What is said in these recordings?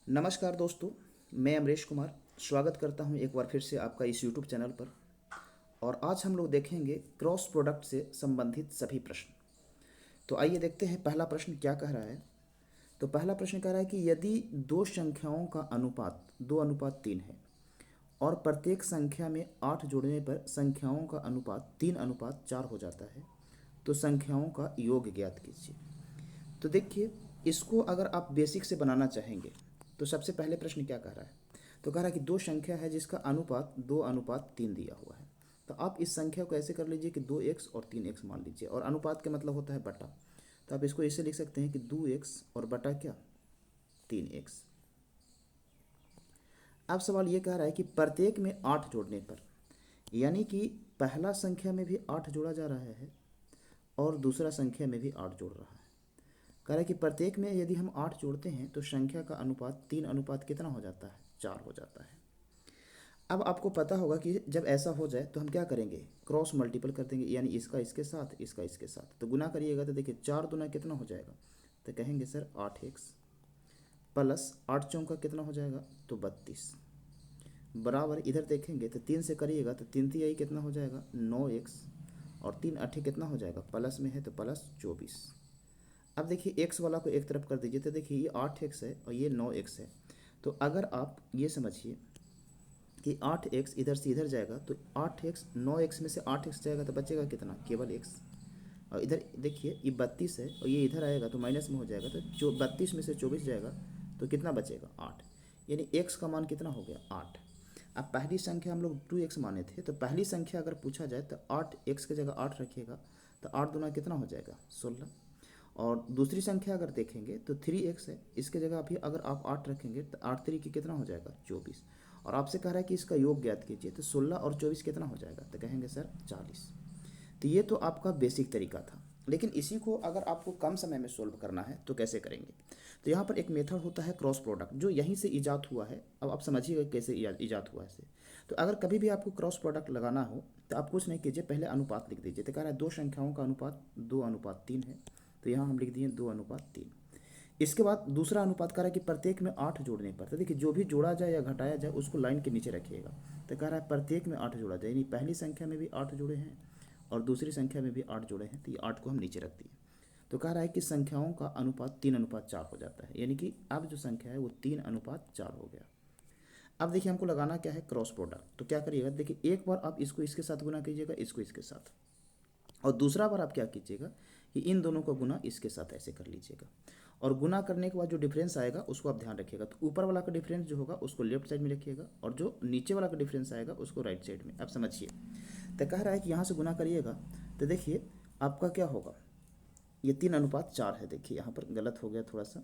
नमस्कार दोस्तों, मैं अमरीश कुमार स्वागत करता हूं एक बार फिर से आपका इस यूट्यूब चैनल पर। और आज हम लोग देखेंगे क्रॉस प्रोडक्ट से संबंधित सभी प्रश्न। तो आइए देखते हैं पहला प्रश्न क्या कह रहा है। तो पहला प्रश्न कह रहा है कि यदि दो संख्याओं का अनुपात 2:3 है और प्रत्येक संख्या में 8 जोड़ने पर संख्याओं का अनुपात 3:4 हो जाता है, तो संख्याओं का योग ज्ञात कीजिए। तो देखिए, इसको अगर आप बेसिक से बनाना चाहेंगे तो सबसे पहले प्रश्न क्या कह रहा है। तो कह रहा है कि दो संख्या है जिसका अनुपात 2:3 दिया हुआ है। तो आप इस संख्या को ऐसे कर लीजिए कि 2x और 3x मान लीजिए, और अनुपात का मतलब होता है बटा। तो आप इसको ऐसे लिख सकते हैं कि 2x और बटा क्या, 3x। अब सवाल ये कह रहा है कि प्रत्येक में 8 जोड़ने पर, यानी कि पहला संख्या में भी 8 जोड़ा जा रहा है और दूसरा संख्या में भी 8 जोड़ रहा है। कह रहा है कि प्रत्येक में यदि हम 8 जोड़ते हैं तो संख्या का अनुपात 3 अनुपात कितना हो जाता है, 4 हो जाता है। अब आपको पता होगा कि जब ऐसा हो जाए तो हम क्या करेंगे, क्रॉस मल्टीपल कर देंगे, यानी इसका इसके साथ, इसका इसके साथ। तो गुना करिएगा तो देखिए 4 दूना कितना हो जाएगा, तो कहेंगे सर 8x प्लस 8 चौका कितना हो जाएगा, तो 32 बराबर। इधर देखेंगे तो 3 से करिएगा तो 3 3 कितना हो जाएगा, 9x, और 3 8 कितना हो जाएगा, प्लस में है तो प्लस 24। अब देखिए एक्स वाला को एक तरफ कर दीजिए, तो देखिए ये 8x है और ये 9x है। तो अगर आप ये समझिए कि 8x इधर से इधर जाएगा तो 8x 9x में से 8x जाएगा तो बचेगा कितना, केवल x। और इधर देखिए ये 32 है और ये इधर आएगा तो माइनस में हो जाएगा, तो जो 32 में से 24 जाएगा तो कितना बचेगा, 8। यानी x का मान कितना हो गया, 8। अब पहली संख्या हम लोग 2x माने थे, तो पहली संख्या अगर पूछा जाए तो 8x की जगह 8 रखिएगा, तो 8 दूना कितना हो जाएगा, 16। और दूसरी संख्या अगर देखेंगे तो 3x है, इसके जगह भी अगर आप 8 रखेंगे तो 8 3 की कितना हो जाएगा, 24। और आपसे कह रहा है कि इसका योग ज्ञात कीजिए, तो 16 और 24 कितना हो जाएगा, तो कहेंगे सर 40। तो ये तो आपका बेसिक तरीका था। लेकिन इसी को अगर आपको कम समय में सोल्व करना है तो कैसे करेंगे। तो यहाँ पर एक मेथड होता है क्रॉस प्रोडक्ट, जो यहीं से ईजाद हुआ है। अब आप समझिएगा कैसे ईजाद हुआ है इसे। तो अगर कभी भी आपको क्रॉस प्रोडक्ट लगाना हो तो आप कुछ नहीं कीजिए, पहले अनुपात लिख दीजिए। तो कह रहा है दो संख्याओं का अनुपात 2:3 है, तो यहाँ हम लिख दिए 2:3। इसके बाद दूसरा अनुपात कह रहा है कि प्रत्येक में 8 जोड़ने पर, तो देखिए जो भी जोड़ा जाए या घटाया जाए उसको लाइन के नीचे रखिएगा। तो कह रहा है प्रत्येक में 8 जोड़ा जाए, यानी पहली संख्या में भी 8 जोड़े हैं और दूसरी संख्या में भी 8 जोड़े हैं, तो ये 8 को हम नीचे रख दिए। तो कह रहा है कि संख्याओं का अनुपात 3:4 हो जाता है, यानी कि अब जो संख्या है वो 3:4 हो गया। अब देखिए हमको लगाना क्या है, क्रॉस प्रोडक्ट। तो क्या करिएगा, देखिए एक बार आप इसको इसके साथ गुना कीजिएगा, इसको इसके साथ, और दूसरा बार आप क्या कीजिएगा कि इन दोनों का गुना इसके साथ ऐसे कर लीजिएगा। और गुना करने के बाद जो डिफरेंस आएगा उसको आप ध्यान रखिएगा। तो ऊपर वाला का डिफरेंस जो होगा उसको लेफ्ट साइड में रखिएगा, और जो नीचे वाला का डिफरेंस आएगा उसको राइट साइड में। अब समझिए, तो कह रहा है कि यहाँ से गुना करिएगा तो देखिए आपका क्या होगा, ये 3:4 है। देखिए यहाँ पर गलत हो गया थोड़ा सा,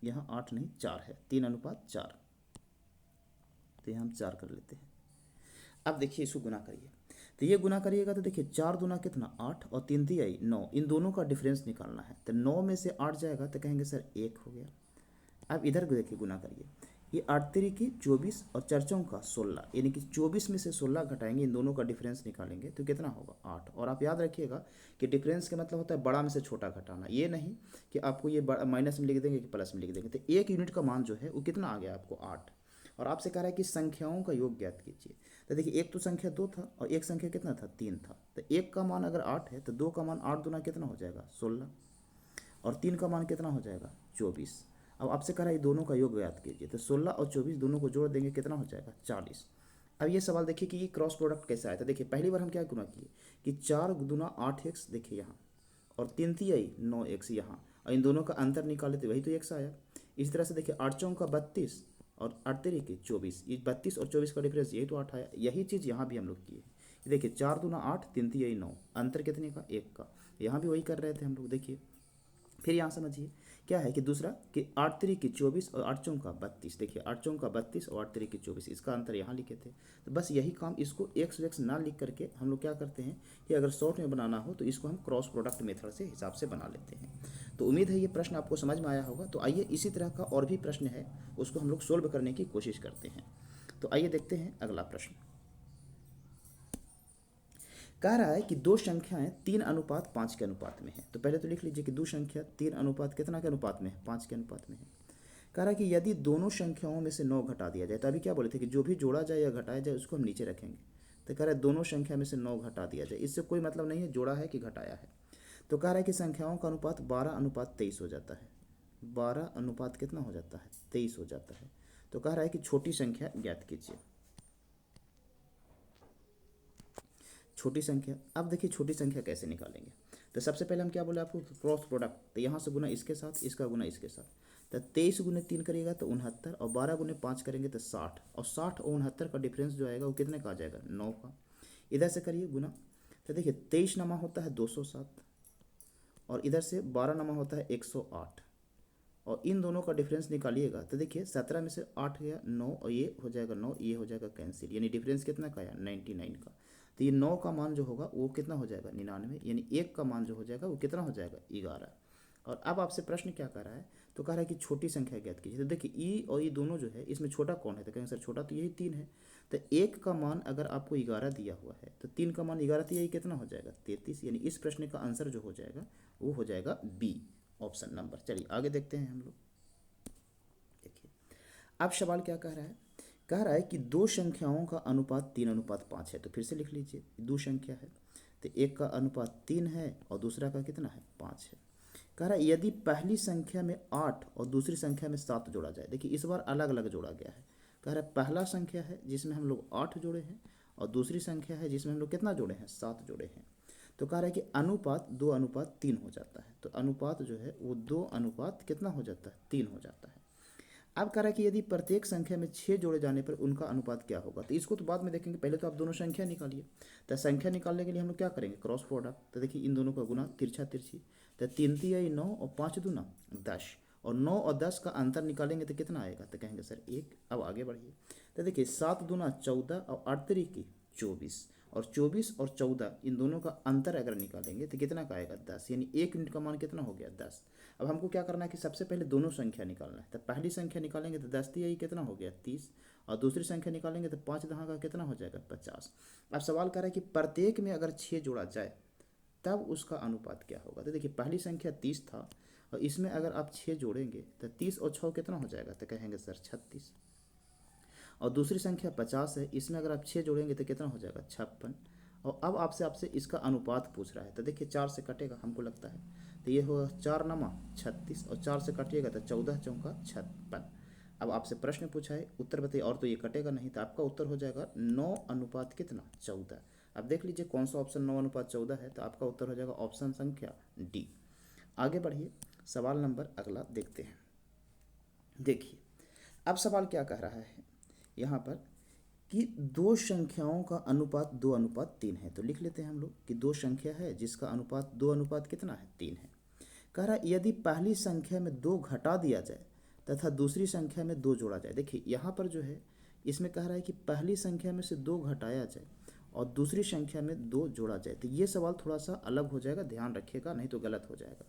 यहाँ 8 नहीं 4 है, 3:4। तो यहाँ हम 4 कर लेते हैं। अब देखिए इसको गुना करिए, तो ये गुना करिएगा तो देखिए 4 दूना कितना, 8, और 3 3 9, इन दोनों का डिफरेंस निकालना है। तो 9 में से 8 जाएगा तो कहेंगे सर 1 हो गया। अब इधर देखिए गुना करिए, ये 8 3 की 24 और 4 चौं का 16, यानी कि 24 में से 16 घटाएंगे, इन दोनों का डिफरेंस निकालेंगे तो कितना होगा, 8। और आप याद रखिएगा कि डिफरेंस का मतलब होता है बड़ा में से छोटा घटाना, ये नहीं कि आपको ये माइनस में लिख देंगे कि प्लस में लिख देंगे। तो एक यूनिट का मान जो है वो कितना आ गया आपको, 8। और आपसे कह रहा है कि संख्याओं का योग ज्ञात कीजिए। तो देखिए एक तो संख्या 2 था और एक संख्या कितना था, 3 था। तो एक का मान अगर 8 है तो 2 का मान 8 दूना कितना हो जाएगा, 16, और 3 का मान कितना हो जाएगा, 24। अब आपसे कह रहा है ये दोनों का योग ज्ञात कीजिए, तो 16 और 24 दोनों को जोड़ देंगे कितना हो जाएगा, 40। अब ये सवाल देखिए कि ये क्रॉस प्रोडक्ट कैसे आया था। देखिए पहली बार हम क्या गुना किए कि 4 दूना 8x, देखिए यहाँ, और 3 3 9x यहाँ, और इन दोनों का अंतर निकाले तो वही तो x आया। इस तरह से देखिए 8 चौं का 32 और 8 3 की 24, ये 32 और 24 का डिफरेंस यही तो 8 आया। यही चीज़ यहाँ भी हम लोग किए। देखिए 4 दूना 8, 3 3 9, अंतर कितने का, 1 का। यहाँ भी वही कर रहे थे हम लोग। देखिए फिर यहाँ समझिए क्या है कि दूसरा कि 8 3 की 24 और 8 चौं का 32, देखिए 8 चौं का 32 और 8 3 की 24, इसका अंतर यहाँ लिखे थे। तो बस यही काम, इसको एक्स वेक्स ना लिख करके हम लोग क्या करते हैं कि अगर शॉर्ट में बनाना हो तो इसको हम क्रॉस प्रोडक्ट मेथड से हिसाब से बना लेते हैं। तो उम्मीद है ये प्रश्न आपको समझ में आया होगा। तो आइए इसी तरह का और भी प्रश्न है उसको हम लोग सोल्व करने की कोशिश करते हैं। तो आइए देखते हैं अगला प्रश्न। कह रहा है कि दो संख्याएं 3:5 के अनुपात में है। तो पहले तो लिख लीजिए कि दो संख्या 3 अनुपात कितना के अनुपात में है, 5 के अनुपात में है। कह रहा है कि यदि दोनों संख्याओं में से 9 घटा दिया जाए, तो अभी क्या बोले थे कि जो भी जोड़ा जाए या घटाया जाए उसको हम नीचे रखेंगे। तो कह रहा है दोनों संख्या में से 9 घटा दिया जाए, इससे कोई मतलब नहीं है जोड़ा है कि घटाया है। तो कह रहा है कि संख्याओं का अनुपात 12:23 हो जाता है। 12 अनुपात कितना हो जाता है? 23 हो जाता है। तो कह रहा है कि छोटी संख्या ज्ञात कीजिए। छोटी संख्या, अब देखिए छोटी संख्या कैसे निकालेंगे। तो सबसे पहले हम क्या बोले आपको, क्रॉस प्रोडक्ट। तो यहाँ से गुना इसके साथ, इसका गुना इसके साथ। तो 23 गुने 3 करिएगा तो 69, और 12 गुने 5 करेंगे तो 60, और 60 और 69 का डिफरेंस जो आएगा वो कितने का आ जाएगा? 9 का। इधर से करिए गुना। तो देखिए 23 नमा होता है 207, और इधर से 12 नमा होता है 108, और इन दोनों का डिफरेंस निकालिएगा तो देखिए 17 में से 8 गया 9, और ये हो जाएगा 9, ये हो जाएगा कैंसिल, यानी डिफरेंस कितना का आया? 99 का। तो ये 9 का मान जो होगा वो कितना हो जाएगा? 99, यानी 1 का मान जो हो जाएगा वो कितना हो जाएगा? 11। और अब आपसे प्रश्न क्या कर रहा है? तो कह रहा है कि छोटी संख्या ज्ञात कीजिए। तो देखिए ई और ये दोनों जो है इसमें छोटा कौन है? तो कहेंगे सर छोटा तो यही 3 है। तो 1 का मान अगर आपको 11 दिया हुआ है तो 3 का मान 11, तो यही कितना हो जाएगा? 33, यानी इस प्रश्न का आंसर जो हो जाएगा वो हो जाएगा बी, ऑप्शन नंबर। चलिए आगे देखते हैं हम लोग। देखिए अब सवाल क्या कह रहा है? कह रहा है कि दो संख्याओं का अनुपात 3:5 है। तो फिर से लिख लीजिए, दो संख्या है तो एक का अनुपात 3 है और दूसरा का कितना है? 5 है। कह रहा है यदि पहली संख्या में 8 और दूसरी संख्या में 7 जोड़ा जाए। देखिए इस बार अलग अलग जोड़ा गया है। कह रहा है पहला संख्या है जिसमें हम लोग 8 जोड़े हैं, और दूसरी संख्या है जिसमें हम लोग कितना जोड़े हैं? 7 जोड़े हैं। तो कह रहा है कि अनुपात 2:3 हो जाता है। तो अनुपात जो है वो 2 अनुपात कितना हो जाता है? 3 हो जाता है। अब कह रहा है कि यदि प्रत्येक संख्या में 6 जोड़े जाने पर उनका अनुपात क्या होगा। तो इसको तो बाद में देखेंगे, पहले तो आप दोनों संख्या निकालिए। तो संख्या निकालने के लिए हम लोग क्या करेंगे? Cross product. तो देखिए इन दोनों का गुना, तिरछा तिरछी। तो 3 3 9 और 5 दूना 10, और 9 और 10 का अंतर निकालेंगे तो कितना आएगा? तो कहेंगे सर 1। अब आगे बढ़िए। तो देखिए 7 दूना 14 और 8 की 24, और 24 और 14 इन दोनों का अंतर अगर निकालेंगे तो कितना का आएगा? 10, यानी 1 यूनिट का मान कितना हो गया? 10। अब हमको क्या करना है कि सबसे पहले दोनों संख्या निकालना है। तो पहली संख्या निकालेंगे तो 10 यही कितना हो गया? 30, और दूसरी संख्या निकालेंगे तो 5 दहा का कितना हो जाएगा? 50। अब सवाल कर रहा है कि प्रत्येक में अगर 6 जोड़ा जाए तब उसका अनुपात क्या होगा। तो देखिए पहली संख्या 30 था, और इसमें अगर आप 6 जोड़ेंगे तो 30 और 6 कितना हो जाएगा? तो कहेंगे सर 36। और दूसरी संख्या 50 है, इसमें अगर आप 6 जोड़ेंगे तो कितना हो जाएगा? 56। और अब आपसे इसका अनुपात पूछ रहा है। तो देखिए 4 से कटेगा हमको लगता है, तो ये होगा 4 नमा 36, और 4 से काटिएगा तो 14 चौका 56। अब आपसे प्रश्न पूछा है, उत्तर बताइए। और तो ये कटेगा नहीं, तो आपका उत्तर हो जाएगा 9 अनुपात कितना? 14। अब देख लीजिए कौन सा ऑप्शन 9 अनुपात 14 है। तो आपका उत्तर हो जाएगा ऑप्शन संख्या डी। आगे बढ़िए, सवाल नंबर अगला देखते हैं। देखिए अब सवाल क्या कह रहा है यहाँ पर कि दो संख्याओं का अनुपात 2:3 है। तो लिख लेते हैं हम लोग कि दो संख्या है जिसका अनुपात 2 अनुपात कितना है? 3 है। कह रहा है यदि पहली संख्या में 2 घटा दिया जाए तथा दूसरी संख्या में 2 जोड़ा जाए। देखिए यहाँ पर जो है इसमें कह रहा है कि पहली संख्या में से 2 घटाया जाए और दूसरी संख्या में 2 जोड़ा जाए। तो ये सवाल थोड़ा सा अलग हो जाएगा, ध्यान रखिएगा नहीं तो गलत हो जाएगा।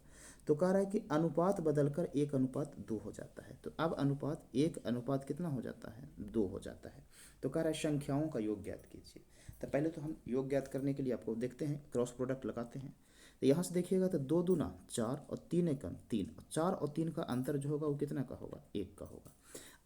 तो कह रहा है कि अनुपात बदलकर 1:2 हो जाता है। तो अब अनुपात 1 अनुपात कितना हो जाता है? 2 हो जाता है। तो कह रहा है संख्याओं का योग ज्ञात कीजिए। तो पहले तो हम योग ज्ञात करने के लिए आपको देखते हैं, क्रॉस प्रोडक्ट लगाते हैं। तो यहाँ से देखिएगा तो 2 दूना 4 और 3 एकम 3, और 4 और 3 का अंतर जो होगा वो कितना का होगा? 1 का होगा।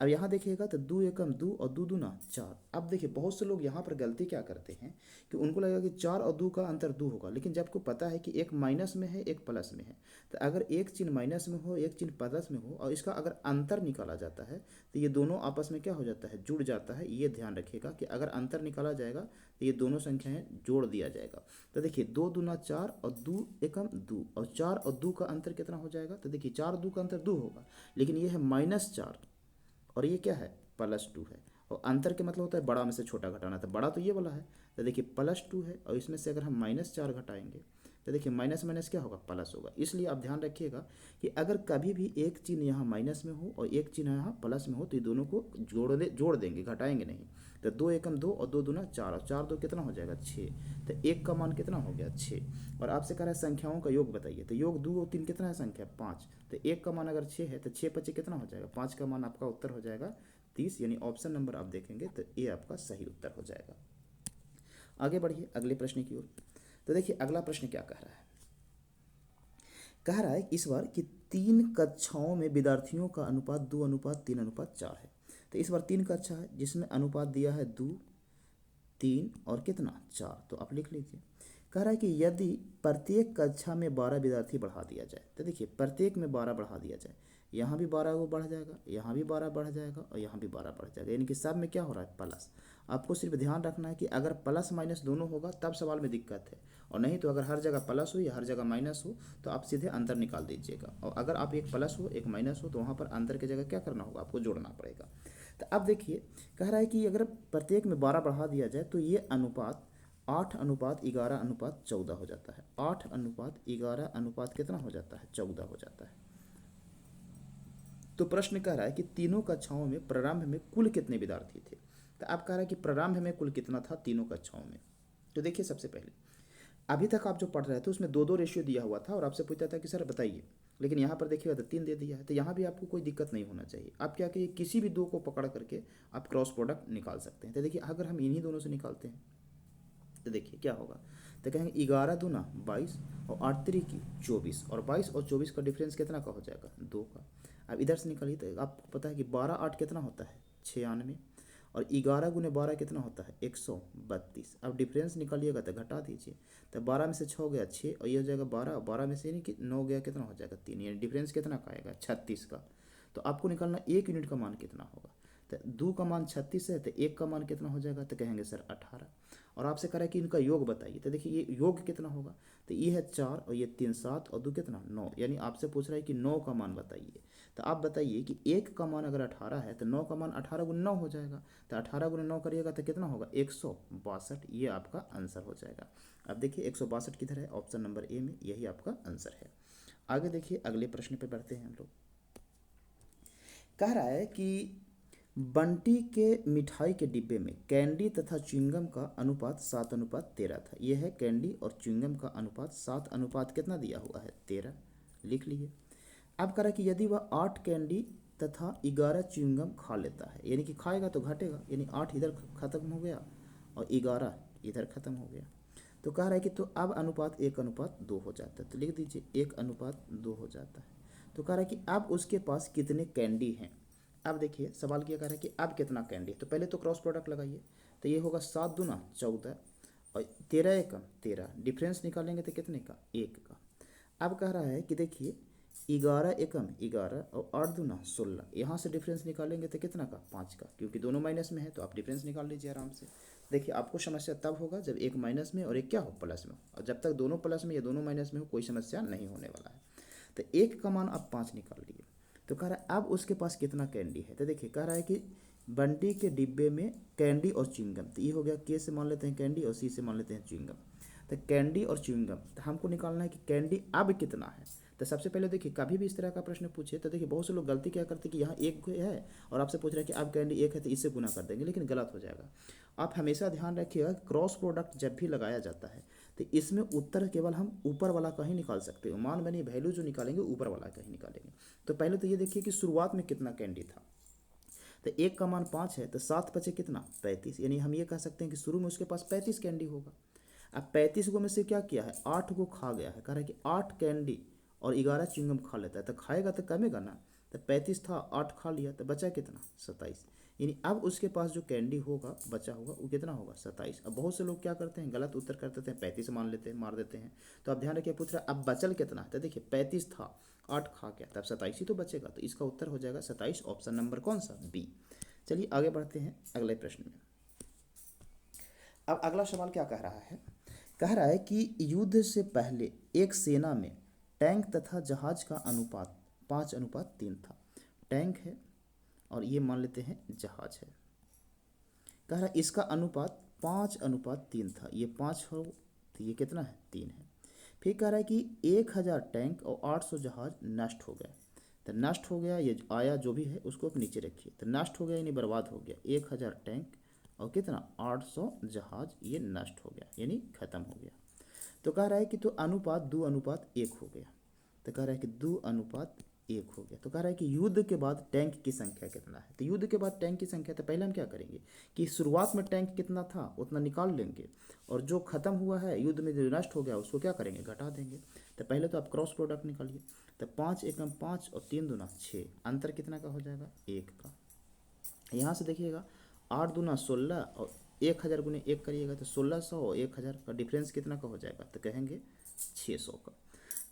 अब यहाँ देखिएगा तो 2 एकम 2 और 2 दूना 4। अब देखिए बहुत से लोग यहाँ पर गलती क्या करते हैं कि उनको लगेगा कि 4 और 2 का अंतर 2 होगा, लेकिन जब आपको पता है कि एक माइनस में है एक प्लस में है, तो अगर एक चिन्ह माइनस में हो एक चिन्ह प्लस में हो और इसका अगर अंतर निकाला जाता है तो ये दोनों आपस में क्या हो जाता है? जुड़ जाता है। ये ध्यान रखिएगा कि अगर अंतर निकाला जाएगा तो ये दोनों संख्याएं जोड़ दिया जाएगा। तो देखिए 2 दूना 4 और 2 एकम 2, और 4 और 2 का अंतर कितना हो जाएगा? तो देखिए 4 2 का अंतर 2 होगा, लेकिन ये है -4 और ये क्या है? +2 है। और अंतर के मतलब होता है बड़ा में से छोटा घटाना, तो बड़ा तो ये वाला है। तो देखिए +2 है, और इसमें से अगर हम -4 घटाएंगे तो देखिए माइनस माइनस क्या होगा? प्लस होगा। इसलिए आप ध्यान रखिएगा कि अगर कभी भी एक चिन्ह यहाँ माइनस में हो और एक चिन्ह यहाँ प्लस में हो तो ये दोनों को जोड़ देंगे, घटाएंगे नहीं। तो 2 एकम 2 और 2 दूना 4, और 4 2 कितना हो जाएगा? 6। तो 1 का मान कितना हो गया? 6। और आपसे कह रहा है संख्याओं का योग बताइए। तो योग 2 और 3 कितना है संख्या? 5। तो 1 का मान अगर 6 है तो 6 5 कितना हो जाएगा? 5 का मान आपका उत्तर हो जाएगा 30, यानी ऑप्शन नंबर आप देखेंगे तो ये आपका सही उत्तर हो जाएगा। आगे बढ़िए अगले प्रश्न की ओर। तो देखिए अगला प्रश्न क्या कह रहा है कह रहा है इस बार कि 3 कक्षाओं में विद्यार्थियों का अनुपात 2:3:4 है। तो इस बार 3 कक्षा है जिसमें अनुपात दिया है 2, 3 और कितना 4। तो आप लिख लीजिए। कह रहा है कि यदि प्रत्येक कक्षा में 12 विद्यार्थी बढ़ा दिया जाए, तो देखिए प्रत्येक में 12 बढ़ा दिया जाए, यहाँ भी 12 वो बढ़ जाएगा, यहाँ भी 12 बढ़ जाएगा और यहाँ भी 12 बढ़ जाएगा, यानी कि सब में क्या हो रहा है प्लस। आपको सिर्फ ध्यान रखना है कि अगर प्लस माइनस दोनों होगा तब सवाल में दिक्कत है, और नहीं तो अगर हर जगह प्लस हो या हर जगह माइनस हो तो आप सीधे अंतर निकाल दीजिएगा। और अगर आप एक प्लस हो एक माइनस हो तो वहाँ पर अंतर की जगह क्या करना होगा, आपको जोड़ना पड़ेगा। तो अब देखिए कह रहा है कि अगर प्रत्येक में 12 बढ़ा दिया जाए तो ये अनुपात 8:11:14 हो जाता है। 8:11 कितना हो जाता है, 14 हो जाता है। तो प्रश्न कह रहा है कि तीनों कक्षाओं में प्रारंभ में कुल कितने विद्यार्थी थे। तो अब कह रहा है कि प्रारंभ में कुल कितना था तीनों कक्षाओं में। तो देखिए सबसे पहले अभी तक आप जो पढ़ रहे थे उसमें 2-2 रेशियो दिया हुआ था और आपसे पूछता था कि सर बताइए, लेकिन यहाँ पर देखिएगा तो 3 दे दिया है। तो यहाँ भी आपको कोई दिक्कत नहीं होना चाहिए। आप क्या करिए, किसी भी दो को पकड़ करके आप क्रॉस प्रोडक्ट निकाल सकते हैं। तो देखिए अगर हम इन्हीं दोनों से निकालते हैं तो देखिए क्या होगा। तो कहेंगे 11×2=22 और 8×3=24 और 22 और 24 का डिफरेंस कितना का हो जाएगा, 2 का। अब इधर से निकालिए तो आपको पता है कि 12×8 कितना होता है, 96 और 11×12 कितना होता है, 132। अब डिफरेंस निकालिएगा तो घटा दीजिए। तो 12 में से 6 गया 6 और ये हो जाएगा 12, 12 में से यानी कि 9 गया कितना हो जाएगा 3, यानी डिफरेंस कितना का आएगा 36 का। तो आपको निकालना 1 यूनिट का मान कितना होगा। तो 2 का मान 36 है तो 1 का मान कितना हो जाएगा, तो कहेंगे सर 18। और आपसे कह रहा है कि इनका योग बताइए। तो देखिए ये योग कितना होगा, तो ये है 4 और ये 3 7 और 2 कितना 9, यानी आपसे पूछ रहा है कि 9 का मान बताइए। तो आप बताइए कि 1 का मान अगर 18 है तो 9 का मान 18×9 हो जाएगा। तो 18×9 करिएगा तो कितना होगा 162। ये आपका आंसर हो जाएगा। अब देखिए 162 किधर है, ऑप्शन नंबर ए में, यही आपका आंसर है। आगे देखिए अगले प्रश्न पर बढ़ते हैं हम लोग। कह रहा है कि बंटी के मिठाई के डिब्बे में कैंडी तथा च्युइंगम का अनुपात 7:13 था। यह है कैंडी और च्युइंगम का अनुपात 7 कितना दिया हुआ है, 13। लिख लिए। अब कह रहा है कि यदि वह 8 कैंडी तथा 11 च्युइंगम खा लेता है, यानी कि खाएगा तो घटेगा, यानी 8 इधर खत्म हो गया और 11 इधर खत्म हो गया। तो कह रहा है कि तो अब अनुपात 1:2 हो जाता है। तो लिख दीजिए 1:2 हो जाता है। तो कह रहा है कि अब उसके पास कितने कैंडी हैं। अब देखिए सवाल क्या कह रहा है कि अब कितना कैंडी है। तो पहले तो क्रॉस प्रोडक्ट लगाइए। तो ये होगा 7×2=14 और 13×1=13, डिफरेंस निकालेंगे तो कितने का, 1 का। अब कह रहा है कि देखिए 11×1=11 और 8×2=16, यहाँ से डिफरेंस निकालेंगे तो कितना का, 5 का, क्योंकि दोनों माइनस में है तो आप डिफरेंस निकाल लीजिए आराम से। देखिए आपको समस्या तब होगा जब एक माइनस में और एक क्या हो, प्लस में हो, और जब तक दोनों प्लस में या दोनों माइनस में हो कोई समस्या नहीं होने वाला है। तो 1 का मान आप 5 निकाल लिए। तो कह रहा है अब उसके पास कितना कैंडी है। तो देखिए कह रहा है कि बंटी के डिब्बे में कैंडी और च्युइंगम, तो ये हो गया के से मान लेते हैं कैंडी और सी से मान लेते हैं च्युइंगम। तो कैंडी और च्युइंगम, तो हमको निकालना है कि कैंडी अब कितना है। तो सबसे पहले देखिए कभी भी इस तरह का प्रश्न पूछे तो देखिए बहुत से लोग गलती क्या करते हैं कि यहाँ 1 है और आपसे पूछ रहे हैं कि अब कैंडी 1 है तो इससे गुना कर देंगे, लेकिन गलत हो जाएगा। आप हमेशा ध्यान रखिएगा क्रॉस प्रोडक्ट जब भी लगाया जाता है तो इसमें उत्तर केवल हम ऊपर वाला का ही निकाल सकते हैं, मान बनी वैल्यू जो निकालेंगे ऊपर वाला का ही निकालेंगे। तो पहले तो ये देखिए कि शुरुआत में कितना कैंडी था। तो 1 का मान 5 है तो 7 बचे कितना, 35, यानी हम ये कह सकते हैं कि शुरू में उसके पास 35 कैंडी होगा। अब 35 को में से क्या किया है, 8 को खा गया है। कह रहा है कि 8 कैंडी और 11 च्युइंगम खा लेता है, तो खाएगा तो कमेगा ना। तो 35 था 8 खा लिया तो बचा कितना, 27, यानी अब उसके पास जो कैंडी होगा बचा होगा वो कितना होगा, 27। अब बहुत से लोग क्या करते हैं, गलत उत्तर कर देते हैं, 35 मान लेते हैं, मार देते हैं। तो आप ध्यान रखिए, पूछ रहा अब बचल कितना है। तो देखिए 35 था 8 खा गया तब 27 ही तो बचेगा। तो इसका उत्तर हो जाएगा 27, ऑप्शन नंबर कौन सा, बी। चलिए आगे बढ़ते हैं अगले प्रश्न में। अब अगला सवाल क्या कह रहा है, कह रहा है कि युद्ध से पहले एक सेना में टैंक तथा जहाज का अनुपात 5:3 था। टैंक है और ये मान लेते हैं जहाज है। कह रहा है इसका अनुपात 5:3 था। ये 5 हो तो ये कितना है, 3 है। फिर कह रहा है कि 1000 टैंक और 800 जहाज नष्ट हो गए। तो नष्ट हो गया, ये आया जो भी है उसको आप नीचे रखिए। तो नष्ट हो गया यानी बर्बाद हो गया, 1000 टैंक और कितना 800 जहाज ये नष्ट हो गया यानी खत्म हो गया। तो कह रहा है कि तो अनुपात 2:1 हो गया। तो कह रहा है कि 2:1 एक हो गया। तो कह रहा है कि युद्ध के बाद टैंक की संख्या कितना है। तो युद्ध के बाद टैंक की संख्या, तो पहले हम क्या करेंगे कि शुरुआत में टैंक कितना था उतना निकाल लेंगे, और जो खत्म हुआ है युद्ध में, जो नष्ट हो गया उसको क्या करेंगे, घटा देंगे। तो पहले तो आप क्रॉस प्रोडक्ट निकालिए। तो 5 एकम 5 और 3 दूना 6, अंतर कितना का हो जाएगा, 1 का। यहाँ से देखिएगा 8 दूना 16 और 1000 गुने 1 करिएगा तो 1600 और 1000 का डिफरेंस कितना का हो जाएगा, तो कहेंगे 600 का।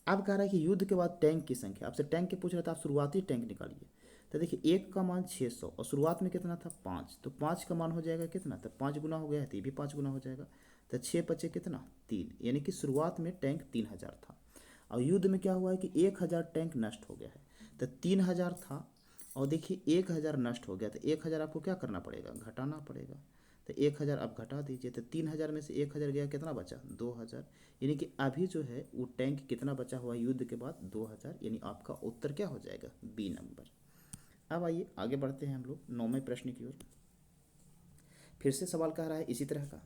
अब कह रहा है कि युद्ध के बाद टैंक की संख्या, आपसे टैंक के पूछ रहा था, आप शुरुआती टैंक निकालिए। तो देखिए 1 का मान 600 और शुरुआत में कितना था 5, तो 5 का मान हो जाएगा कितना, तो 5 गुना हो गया है, तो ये भी 5 गुना हो जाएगा। तो 6 बचे कितना, 3, यानी कि शुरुआत में टैंक 3000 था। और युद्ध में क्या हुआ है कि 1000 टैंक नष्ट हो गया है। तो 3000 था और देखिए 1000 नष्ट हो गया, तो 1000 आपको क्या करना पड़ेगा, घटाना पड़ेगा। तो 1000 आप घटा दीजिए, तो 3000 में से 1000 गया, कितना बचा, 2000। यानी कि अभी जो है वो टैंक कितना बचा हुआ है युद्ध के बाद, 2000। यानी आपका उत्तर क्या हो जाएगा, बी नंबर। अब आइए आगे बढ़ते हैं हम लोग 9वें प्रश्न की ओर। फिर से सवाल कह रहा है इसी तरह का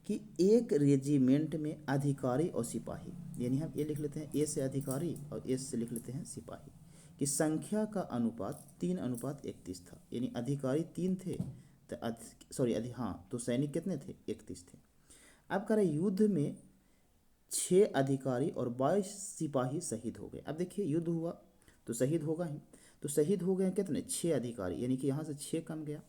कि एक रेजिमेंट में अधिकारी और सिपाही, यानी हम ये लिख लेते हैं ए से अधिकारी और एस से लिख लेते हैं सिपाही, की संख्या का अनुपात 3:31 था। यानी अधिकारी 3 थे, तो हाँ, तो सैनिक कितने थे, 31 थे। अब कह रहे युद्ध में 6 अधिकारी और 22 सिपाही शहीद हो गए। अब देखिए युद्ध हुआ तो शहीद होगा ही, तो शहीद हो गए कितने, 6 अधिकारी, यानी कि यहाँ से 6 कम गया।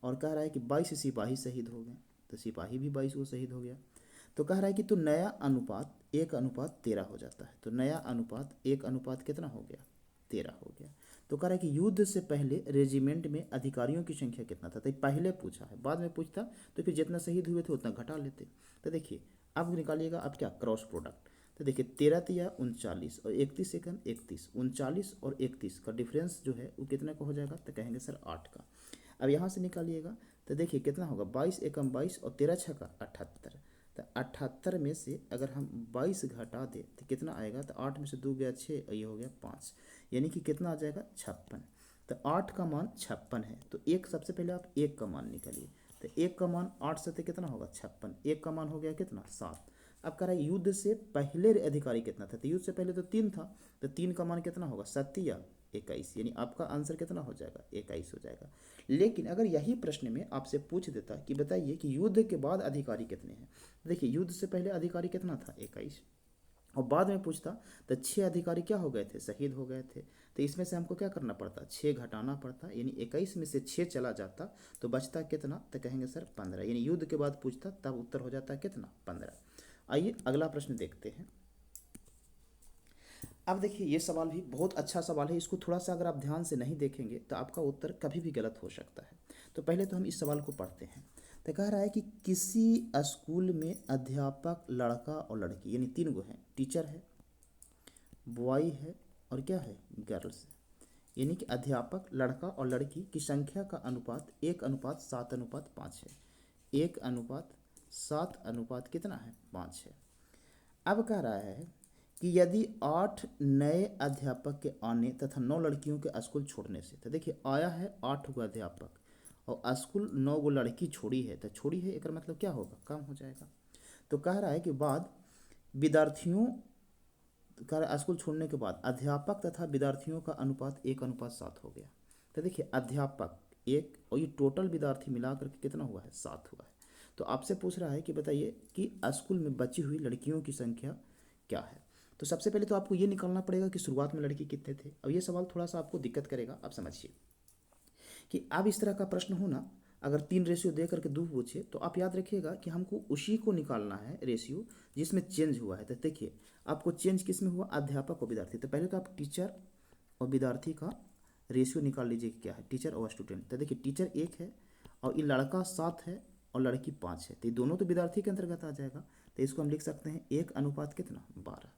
और कह रहा है कि 22 सिपाही शहीद हो गए, तो सिपाही भी 22 को शहीद हो गया। तो कह रहा है कि तो नया अनुपात 1:13 हो जाता है। तो नया अनुपात 1 कितना हो गया, 13 हो गया। तो कह रहा है कि युद्ध से पहले रेजिमेंट में अधिकारियों की संख्या कितना था। तो पहले पूछा है, बाद में पूछता तो फिर जितना शहीद हुए थे उतना घटा लेते। तो देखिए अब निकालिएगा आप क्या, क्रॉस प्रोडक्ट। तो देखिए 13 तिया 39 और 31 एकम 31, 39 और 31 का डिफरेंस जो है वो कितने का हो जाएगा, तो कहेंगे सर 8 का। अब यहाँ से निकालिएगा तो देखिए कितना होगा, 22 एकम 22 और 13 छक्का 78। तो 78 में से अगर हम 22 घटा दे तो कितना आएगा, तो 8 में से 2 गया 6 और ये हो गया 5, यानी कि कितना आ जाएगा 56। तो 8 का मान 56 है। तो एक सबसे पहले आप 1 का मान निकालिए। तो 1 का मान 8 से कितना होगा 56, 1 का मान हो गया कितना 7। अब कह रहा है युद्ध से पहले अधिकारी कितना था, तो युद्ध से पहले तो 3 था, तो 3 का मान कितना होगा 7 21, यानी आपका आंसर कितना हो जाएगा, 21 हो जाएगा। लेकिन अगर यही प्रश्न में आपसे पूछ देता कि बताइए कि युद्ध के बाद अधिकारी कितने हैं, देखिए युद्ध से पहले अधिकारी कितना था 21, और बाद में पूछता तो 6 अधिकारी क्या हो गए थे, शहीद हो गए थे। तो इसमें से हमको क्या करना पड़ता, 6 घटाना पड़ता, यानी 21 में से 6 चला जाता तो बचता कितना, तो कहेंगे सर 15। यानी युद्ध के बाद पूछता तब उत्तर हो जाता कितना, 15। आइए अगला प्रश्न देखते हैं। अब देखिए ये सवाल भी बहुत अच्छा सवाल है, इसको थोड़ा सा अगर आप ध्यान से नहीं देखेंगे तो आपका उत्तर कभी भी गलत हो सकता है। तो पहले तो हम इस सवाल को पढ़ते हैं। तो कह रहा है कि किसी स्कूल में अध्यापक लड़का और लड़की, यानी 3 गो हैं, टीचर है, बॉय है और क्या है, गर्ल्स है। यानी कि अध्यापक लड़का और लड़की की संख्या का अनुपात 1:7:5 है। 1:7 कितना है, 5 है। अब कह रहा है कि यदि 8 नए अध्यापक के आने तथा 9 लड़कियों के स्कूल छोड़ने से, तो देखिए आया है 8 गो अध्यापक और स्कूल 9 गो लड़की छोड़ी है, तो छोड़ी है एक मतलब क्या होगा, कम हो जाएगा। तो कह रहा है कि बाद विद्यार्थियों का स्कूल छोड़ने के बाद अध्यापक तथा विद्यार्थियों का अनुपात 1:7 हो गया। तो देखिए अध्यापक 1 और ये टोटल विद्यार्थी मिलाकर के कितना हुआ है, 7 हुआ है। तो आपसे पूछ रहा है कि बताइए कि स्कूल में बची हुई लड़कियों की संख्या क्या है। तो सबसे पहले तो आपको ये निकालना पड़ेगा कि शुरुआत में लड़की कितने थे। अब ये सवाल थोड़ा सा आपको दिक्कत करेगा, आप समझिए कि अब इस तरह का प्रश्न हो ना, अगर 3 रेशियो दे करके 2 पूछे तो आप याद रखिएगा कि हमको उसी को निकालना है रेशियो जिसमें चेंज हुआ है। तो देखिए आपको चेंज किस में हुआ, अध्यापक और विद्यार्थी। तो पहले तो आप टीचर और विद्यार्थी का रेशियो निकाल लीजिए कि क्या है, टीचर और स्टूडेंट। तो देखिए टीचर 1 है और ये लड़का 7 है और लड़की 5 है, तो ये दोनों तो विद्यार्थी के अंतर्गत आ जाएगा। तो इसको हम लिख सकते हैं 1:12।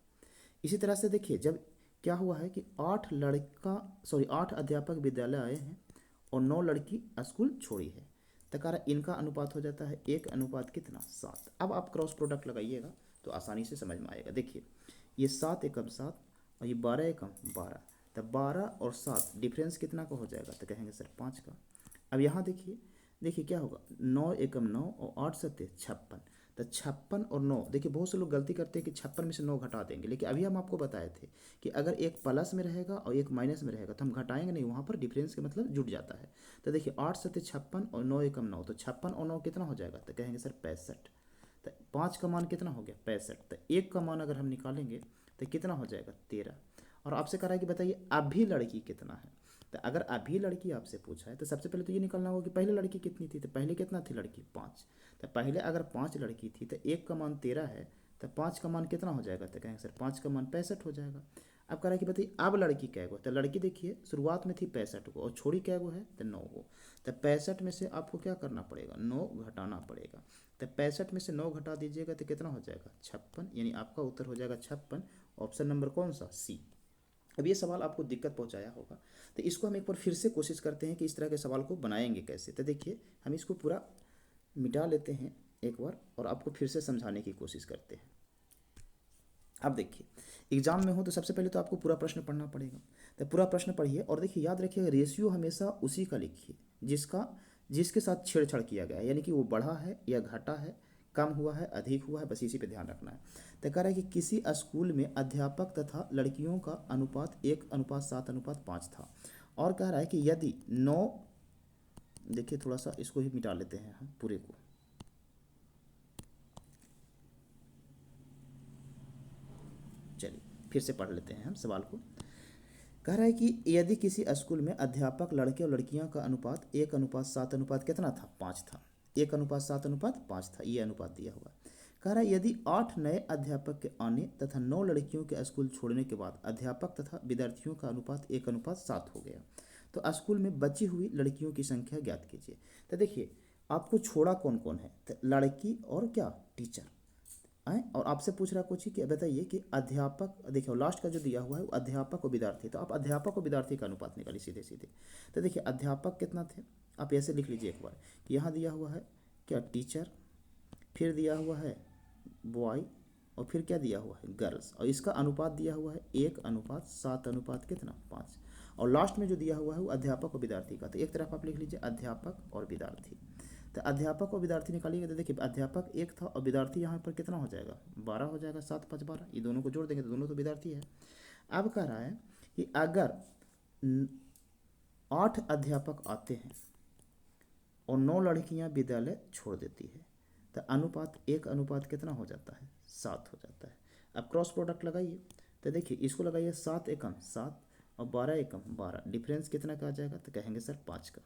इसी तरह से देखिए जब क्या हुआ है कि 8 अध्यापक विद्यालय आए हैं और 9 लड़की स्कूल छोड़ी है, तो कह रहा इनका अनुपात हो जाता है 1:7। अब आप क्रॉस प्रोडक्ट लगाइएगा तो आसानी से समझ में आएगा। देखिए ये 7 एकम 7 और ये 12 एकम 12, तो 12 और 7 डिफरेंस कितना का हो जाएगा, तो कहेंगे सर 5 का। अब यहाँ देखिए देखिए क्या होगा, 9 एकम 9 और 8 7 56, तो 56 और 9, देखिए बहुत से लोग गलती करते हैं कि 56 में से 9 घटा देंगे, लेकिन अभी हम आपको बताए थे कि अगर एक प्लस में रहेगा और एक माइनस में रहेगा तो हम घटाएंगे नहीं, वहाँ पर डिफरेंस के मतलब जुट जाता है। तो देखिए 8 सत्ते 56 और 9 एकम 9, तो 56 और 9 कितना हो जाएगा, तो कहेंगे सर 65। तो 5 का मान कितना हो गया 65, तो 1 का मान अगर हम निकालेंगे तो कितना हो जाएगा 13। और आपसे कह रहा है कि बताइए अभी लड़की कितना है। तो अगर अभी लड़की आपसे पूछा है तो सबसे पहले तो ये निकालना होगा कि पहले लड़की कितनी थी, तो पहले कितना थी लड़की 5। तो पहले अगर 5 लड़की थी तो 1 का मान 13 है, तो 5 का मान कितना हो जाएगा, तो कहेंगे सर 5 का मान 65 हो जाएगा। अब कह रहा है कि बताइए अब लड़की कै गो, तो लड़की देखिए शुरुआत में थी 65 को और छोड़ी कै गो है तो 9 गो। तो 65 में से आपको क्या करना पड़ेगा, 9 घटाना पड़ेगा। तो 65 में से 9 घटा दीजिएगा तो कितना हो जाएगा 56, यानी आपका उत्तर हो जाएगा 56। ऑप्शन नंबर कौन सा, सी। अब ये सवाल आपको दिक्कत पहुंचाया होगा, तो इसको हम एक बार फिर से कोशिश करते हैं कि इस तरह के सवाल को बनाएंगे कैसे। तो देखिए हम इसको पूरा मिटा लेते हैं एक बार और आपको फिर से समझाने की कोशिश करते हैं। अब देखिए एग्जाम में हो तो सबसे पहले तो आपको पूरा प्रश्न पढ़ना पड़ेगा, तो पूरा प्रश्न पढ़िए और देखिए याद रखिएगा रेशियो हमेशा उसी का लिखिए जिसके साथ छेड़छाड़ किया गया है, यानी कि वो बढ़ा है या घटा है, कम हुआ है अधिक हुआ है, बस इसी पे ध्यान रखना है। तो कह रहा है कि किसी स्कूल में अध्यापक तथा लड़कियों का अनुपात 1:7:5 था, और कह रहा है कि यदि 9, देखिए थोड़ा सा इसको ही मिटा लेते हैं हम पूरे को, चलिए फिर से पढ़ लेते हैं हम सवाल को। कह रहा है कि यदि किसी स्कूल में अध्यापक लड़के और लड़कियां का अनुपात 1:7 कितना था 5 था, 1:7:5 था, ये अनुपात दिया हुआ। कह रहा है यदि 8 नए अध्यापक के आने तथा 9 लड़कियों के स्कूल छोड़ने के बाद अध्यापक तथा विद्यार्थियों का अनुपात 1:7 हो गया, तो स्कूल में बची हुई लड़कियों की संख्या ज्ञात कीजिए। तो देखिए आपको छोड़ा कौन कौन है, तो लड़की और क्या टीचर आए, और आपसे पूछ रहा कुछ ही कि बताइए कि अध्यापक, देखिए लास्ट का जो दिया हुआ है वो अध्यापक और विद्यार्थी, तो आप अध्यापक और विद्यार्थी का अनुपात निकालिए सीधे सीधे। तो देखिए अध्यापक कितना थे, आप ऐसे लिख लीजिए एक बार कि यहाँ दिया हुआ है क्या टीचर, फिर दिया हुआ है बॉय, और फिर क्या दिया हुआ है गर्ल्स, और इसका अनुपात दिया हुआ है 1:7 कितना 5, और लास्ट में जो दिया हुआ है वो अध्यापक और विद्यार्थी का। तो एक तरफ आप लिख लीजिए अध्यापक और विद्यार्थी। तो अध्यापक और विद्यार्थी निकालिएगा तो देखिए अध्यापक 1 था और विद्यार्थी यहाँ पर कितना हो जाएगा 12 हो जाएगा, 7×5 = 12, ये दोनों को जोड़ देंगे तो दोनों तो विद्यार्थी है। अब कह रहा है कि अगर 8 अध्यापक आते हैं और 9 लड़कियां विद्यालय छोड़ देती है, तो अनुपात 1 कितना हो जाता है 7 हो जाता है। अब क्रॉस प्रोडक्ट लगाइए, तो देखिए इसको लगाइए 7 एकम 7 और 12 एकम 12, डिफरेंस कितना का आ जाएगा, तो कहेंगे सर 5 का।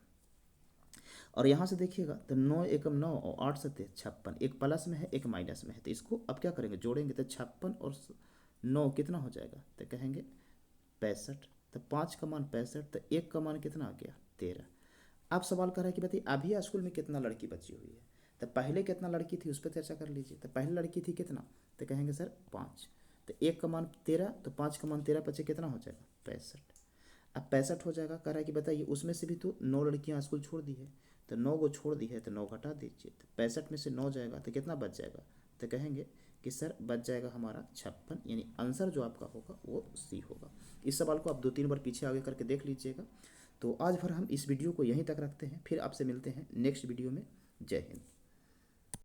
और यहाँ से देखिएगा तो 9 एकम 9 और 8 सत्ते 56, एक प्लस में है एक माइनस में है, तो इसको अब क्या करेंगे जोड़ेंगे, तो 56 और 9 कितना हो जाएगा, तो कहेंगे 65। तो 5 का मान 65, तो 1 का मान कितना आ गया 13। अब सवाल कर रहा है कि बताइए अभी स्कूल में कितना लड़की बची हुई है, तो पहले कितना लड़की थी उस पर चर्चा कर लीजिए। तो पहले लड़की थी कितना, तो कहेंगे सर 5, तो 1 का मान 13, तो 5 का मान 13 बचे कितना हो जाएगा 65। अब 65 हो जाएगा, कह रहा है कि बताइए उसमें से भी तो 9 लड़कियां स्कूल छोड़ दी है, तो 9 को छोड़ दी है तो 9 घटा दीजिए, तो 65 में से 9 जाएगा तो कितना बच जाएगा, तो कहेंगे कि सर बच जाएगा हमारा 56, यानी आंसर जो आपका होगा वो सी होगा। इस सवाल को आप 2-3 बार पीछे आगे करके देख लीजिएगा। तो आज भर हम इस वीडियो को यहीं तक रखते हैं, फिर आपसे मिलते हैं नेक्स्ट वीडियो में। जय हिंद।